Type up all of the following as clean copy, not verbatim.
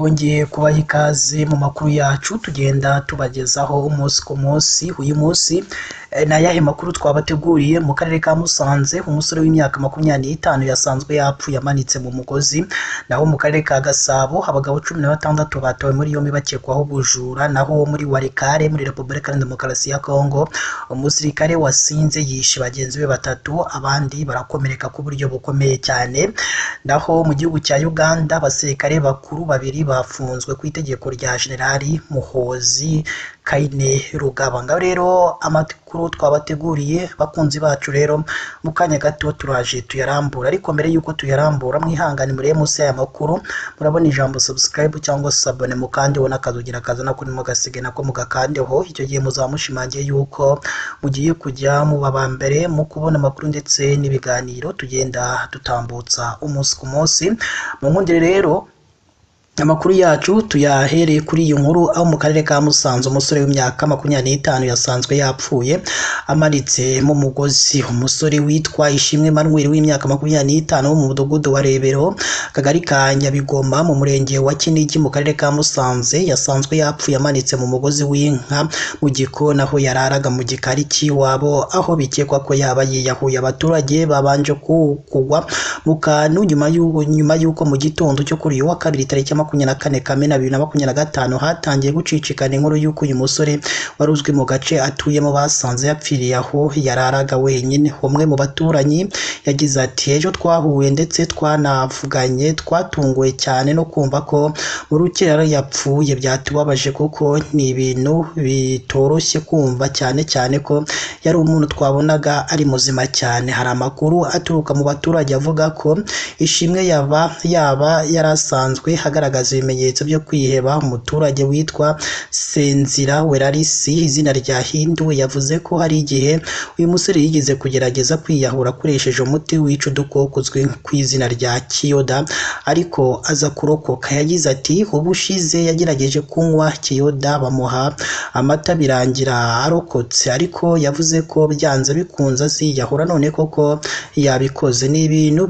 twongeye kubaha ikaze mu makuru yacu tugenda tubagezaho umunsi ku munsi. Uyu munsi ni ayahe makuru twabateguriye? Mu karere ka Musanze umusore w'imyaka 25 yasanzwe yapfuye amanitse mu mugozi. Naho mu karere ka Gasabo abagabo 16 batawe muri yombi bakekwaho ubujura. Naho muri Walikale muri Repubulika ya Demokarasi ya Kongo umusirikare wasinze yishe bagenzi be batatu, abandi barakomereka ku buryo bukomeye cyane. Naho mu gihugu cya Uganda abasirikare bakuru babiri bafunzwe ku itegeko rya Generali Muhozi Kainerugaba. Ngaho rero amakuru twabateguriye bakunzi bacu, rero mu kanya gato turaje tuyarambura, ariko mbere yuko tuyarambura mwihangane murebe munsi y'aya makuru murabona ijambo subscribe cyangwa se abone mukandi wona kazugira kazana kuri mugasige nako mugakandeho. Icyo gihe muzamushimangiye yuko mugiye kujya mu babambere mu kubona amakuru ndetse n'ibiganiro tugenda dutambutsa umunsi ku munsi. Mu nkundire rero amakuru yacu tuyahereye kuri iyi nkuru, aho mu karere ka Musanze umusore w'imyaka 25 yasanzwe yapfuye amanitse mu mugozi. Umusore witwa Ishimwe Emmanuel w'imyaka 25 wo mu mudugudu wa Rebero kagari ka Nyabigoma mu murenge wa Kinigi mu karere ka Musanze yasanzwe yapfuye amanitse mu mugozi w'inka mu gikoni aho yararaga mu gikari cy'iwabo, aho bikekwa ko yaba yiyahuye. Abaturage babanje kugwa mu kantu nyuma y'uko mu gitondo cyo kuri uyu wa kabiri tariki 24 Kamena 2025 hatangiye gucicikana inkuru y'uko uyu musore waruzwi mu gace atuyemo basanze yapfiriye aho yararaga wenyine. Umwe mu baturanyi yagize ati, ejo twahuye ndetse twanavuganye, twatunguwe cyane no kumva ko mu rukera yapfuye. Byatubabaje kuko ni ibintu bitoroshye kumva, cyane cyane ko yari umuntu twabonaga ari muzima cyane. Hari amakuru aturuka mu baturage avuga ko Ishimwe yaba yarasanzwe hagaragaza ibimenyetso byo kwiheba. Umuturage witwa Senzira Werarisi izina rya Hindu yavuze ko hari igihe uyu musore yigeze kugerageza kwiyahura akoresheje umuti wica udukoko uzwi ku izina rya Kiyoda ariko aza kurokoka. Yagize ati, ubushize yagerageje kunywa Kiyoda bamuha amata birangira arokotse, ariko yavuze ko byanze bikunze aziyahura. None koko yabikoze. Ni ibintu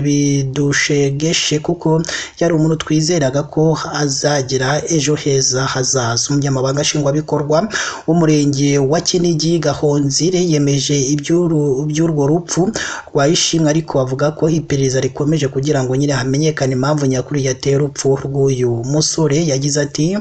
bidushegeshe kuko yari umuntu twizeraga ko azagira ejo heza hazaza. Umunyamabanga nshingwabikorwa w'umurenge wa Kinigi Gahonzire yemeje iby'urwo rupfu rwa Ishimwe, ariko avuga ko iperereza rikomeje kugira ngo nyine hamenyekane impamvu nyakuri yateye urupfu rw'uyu musore. Yagize ati,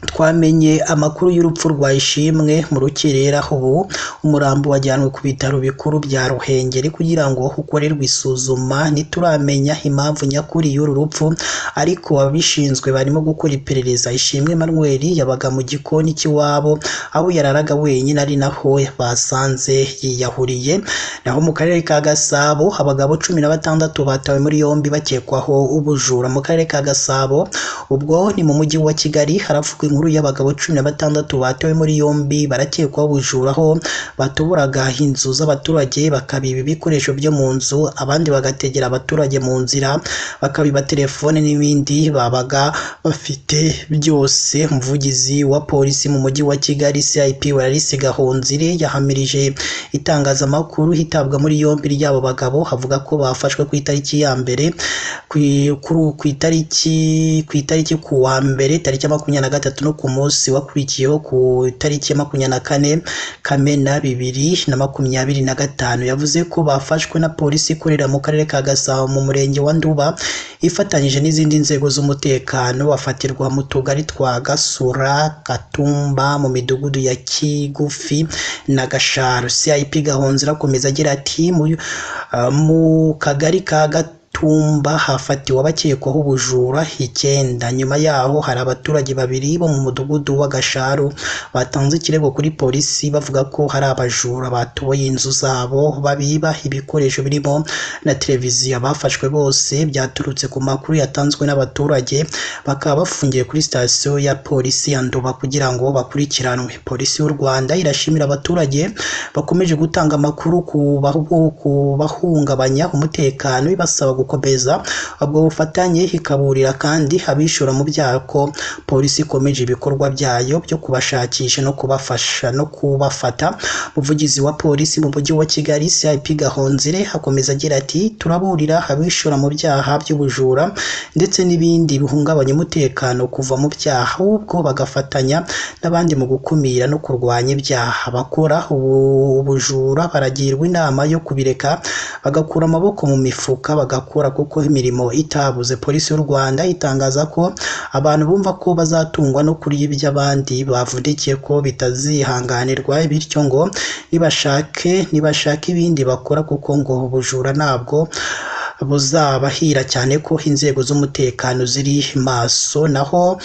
twamenye amakuru y'urupfu rwa Ishimwe mu rukerera, ubu umurambo wajyanwe ku bitaro bikuru bya Ruhengeri kugira ngo ukorerwe isuzuma. Ntituramenya impamvu nyakuri y'uru rupfu, ariko ababishinzwe barimo gukora iperereza. Ishimwe Emmanuel yabaga mu gikoni cy'iwabo aho yararaga wenyine, ari naho basanze yiyahuriye. Naho mu karere ka Gasabo abagabo 16 batawe muri yombi bakekwaho ubujura. Mu karere ka Gasabo ubwo ni mu mujyi wa Kigali haravuga inkuru y'abagabo 16 batawe muri yombi barakekwaho ubujura, aho batoburaga inzu z'abaturage bakabiba ibikoresho byo mu nzu, abandi bagategera abaturage mu nzira bakabiba telefone n'ibindi babaga bafite byose. Umuvugizi wa polisi mu mujyi wa Kigali CIP Werarisi Gahonzire yahamirije itangazamakuru hitabwa muri yombi ry'abo bagabo. Havuga ko bafashwe ku itariki ya mbere ku itariki ku wa mbere tariki 23 no ku munsi wakurikiyeho ku itariki 24 Kamena 2025. Yavuze ko bafashwe na polisi ikorera mu karere ka Gasabo mu murenge wa Nduba ifatanyije n'izindi nzego z'umutekano, bafatirwa mu tugari twa Gasura, Katumba mu midugudu ya Kigufi na Gasharo. CIP Gahonzira akomeza agira ati, mu kagari ka Tumba hafatiwe abakekwaho ubujura 9. Nyuma yaho hari abaturage babiri bo mu mudugudu wa Gasharo batanze ikirego kuri polisi bavuga ko hari abajura batoye inzu zabo babiba ibikoresho birimo na televiziyo. Abafashwe bose byaturutse ku makuru yatanzwe n'abaturage, bakaba bafungiye kuri sitasiyo ya polisi ya Nduba kugira ngo bakurikiranwe. Polisi y'u Rwanda irashimira abaturage bakomeje gutanga amakuru ku bahungabanya umutekano, ibasaba gukomeza ubwo bufatanye, ikaburira kandi abishora mu byaha ko polisi ikomeje ibikorwa byayo byo kubashakisha no kubafasha no kubafata. Umuvugizi wa polisi mu mujyi wa Kigali CIP Gahonzire akomeza agira ati turaburira abishora mu byaha by'ubujura ndetse n'ibindi bihungabanya umutekano kuva mu byaha ahubwo bagafatanya n'abandi mu gukumira no kurwanya ibyaha. Abakora ubujura baragirwa inama yo kubireka bagakura amaboko mu mifuka bagakora kuko imirimo itabuze. Polisi y'u Rwanda itangaza ko abantu bumva ko bazatungwa no kurya iby'abandi bavunikiye ko bitazihanganirwa, bityo ngo nibashake ibindi bakora kuko ngo ubujura ntabwo buzabahira cyane ko inzego z'umutekano ziri maso. Naho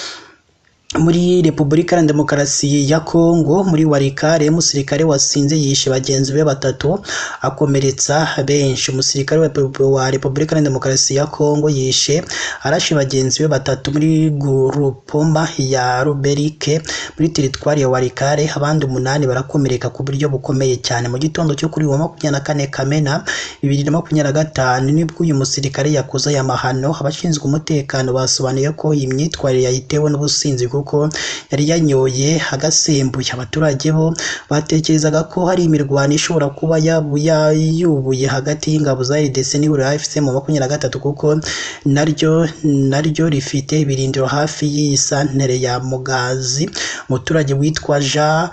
muri Repubulika ya Demokarasi ya Kongo muri Walikale umusirikare wasinze yishe bagenzi be batatu akomeretsa benshi. Umusirikare wa Repubulika ya Demokarasi ya Kongo yishe arashe bagenzi be batatu muri Groupement ya Ruberike muri teritwari ya Walikale, abandi 8 barakomereka ku buryo bukomeye cyane. Mu gitondo cyo kuri wa 24 Kamena 2025 nibwo uyu musirikare yakoze aya mahano. Abashinzwe umutekano basobanuye ko iyi myitwarire yayitewe n'ubusinzi kuko yari yanyoye agasembuye. Abaturage bo batekerezaga ko hari imirwano ishobora kuba yubuye hagati y'ingabo za RDC n'ihuriro AFC mu 23 kuko naryo rifite ibirindiro hafi y'iyi santere ya Mugazi. Umuturage witwa Jean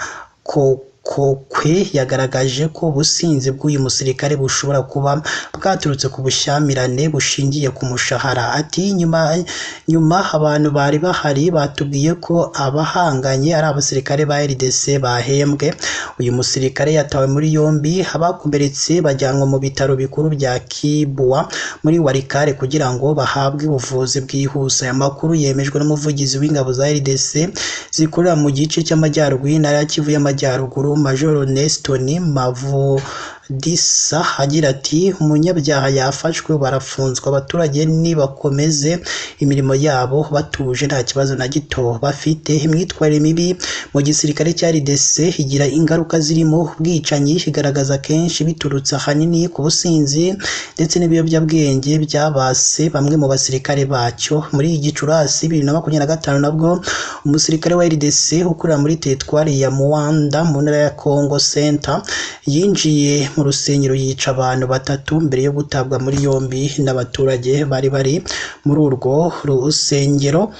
Kokwe yagaragaje ko ubusinzi bw'uyu musirikare bushobora kuba bwaturutse ku bushyamirane bushingiye ku mushahara. Ati nyuma abantu bari bahari batubwiye ko abahanganye ari abasirikare ba RDC bahembwe. Uyu musirikare yatawe muri yombi, abakomeretse bajyanwa mu bitaro bikuru bya Kibwa muri Walikale kugira ngo bahabwe ubuvuzi bwihuse. Aya makuru yemejwe n'umuvugizi w'ingabo za RDC zikorera mu gice cy'amajyaruguru y'intara ya Kivu y'Amajyaruguru Major Neston Mavudisa agira ati umunyabyaha yafashwe barafunzwe, abaturage nibakomeze imirimo yabo batuje nta kibazo na gito bafite. Imyitwarire mibi mu gisirikare cya RDC igira ingaruka zirimo ubwicanyi, igaragaza kenshi biturutse ahanini ku businzi ndetse n'ibiyobyabwenge byabase bamwe mu basirikare bacyo. Muri Gicurasi 2025 nabwo umusirikare wa RDC ukorera muri teritwari ya Muanda mu ntara ya Congo Center yinjiye mu rusengero yica abantu 3 mbere yo gutabwa muri yombi n'abaturage bari muri urwo rusengero.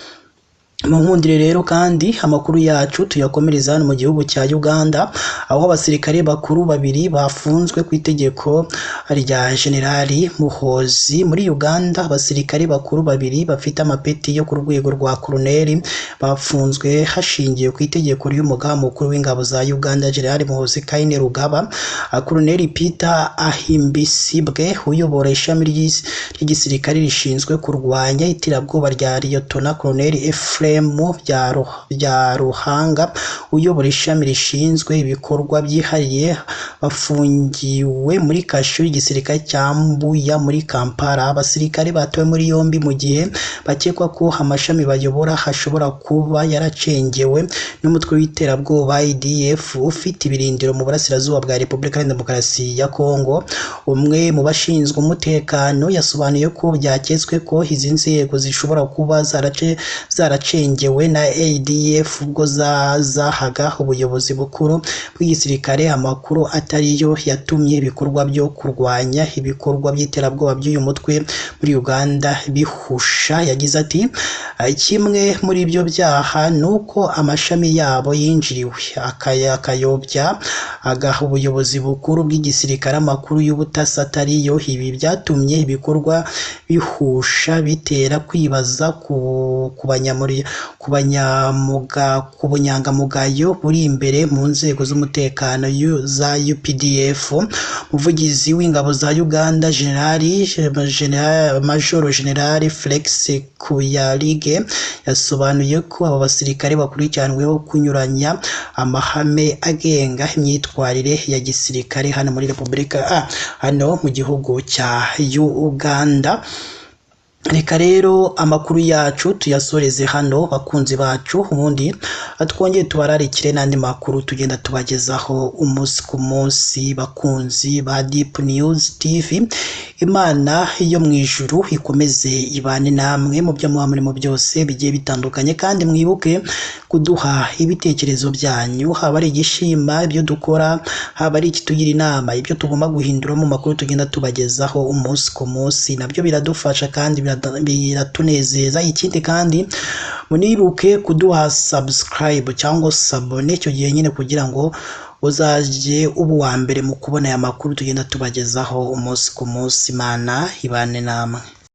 Mu nkundire rero kandi amakuru yacu tuyakomereza hano mu gihugu cya Uganda, aho abasirikare bakuru 2 bafunzwe ku itegeko rya Generali Muhozi. Muri Uganda abasirikare bakuru 2 bafite amapeti yo ku rwego rwa koloneli bafunzwe hashingiwe ku itegeko ry'umugaba mukuru w'ingabo za Uganda Generali Muhozi Kainerugaba. Koloneli Peter Ahimbisibwe uyobora ishami ry'igisirikare rishinzwe kurwanya iterabwoba rya Liyetona Koloneli Ephraim bya Ruhanga uyobora ishami rishinzwe ibikorwa byihariye bafungiwe muri kasho y'igisirikare cya Mbuya muri Kampala. Abasirikare batowe muri yombi mu gihe bakekwa ko amashami bayobora hashobora kuba yaracengewe n'umutwe w'iterabwoba IDF ufite ibirindiro mu burasirazuba bwa Repubulika ya Demokarasi ya Kongo. Umwe mu bashinzwe umutekano yasobanuye ko byaketswe ko izi nzego zishobora kuba zaracengewe na ADF ubwo zahaga ubuyobozi bukuru bw'igisirikare amakuru atariyo yatumye ibikorwa byo kurwanya ibikorwa by'iterabwoba by'uyu mutwe muri Uganda bihusha. Yagize ati kimwe muri ibyo byaha nuko amashami yabo yinjiriwe akayobya agaha ubuyobozi bukuru bw'igisirikare amakuru y'ubutasi atariyo. Ibi byatumye ibikorwa bihusha bitera kwibaza ku bunyangamugayo buri imbere mu nzego z'umutekano za UPDF. Umuvugizi w'ingabo za Uganda Major General Felix Kuyalige yasobanuye ko aba basirikare bakurikiranweho kunyuranya amahame agenga imyitwarire ya gisirikare hano muri Repubulika hano mu gihugu cya Uganda. reka rero amakuru yacu tuyasoreze hano bakunzi bacu, ubundi twongeye tubararikire n'andi makuru tugenda tubagezaho umunsi ku munsi bakunzi ba Deep News TV. Imana yo mu ijuru ikomeze ibane namwe mu byo muba murimo byose bigiye bitandukanye, kandi mwibuke kuduha ibitekerezo byanyu, haba ari igishima ibyo dukora, haba ari ikitugira inama ibyo tugomba guhindura mu makuru tugenda tubagezaho umunsi ku munsi, nabyo biradufasha kandi biratunezeza. Ikindi kandi munibuke kuduha subscribe cyangwa sabone, icyo gihe nyine kugira ngo uzajye uba uwa mbere mu kubona aya makuru tugenda tubagezaho umunsi ku munsi. Imana ibane namwe.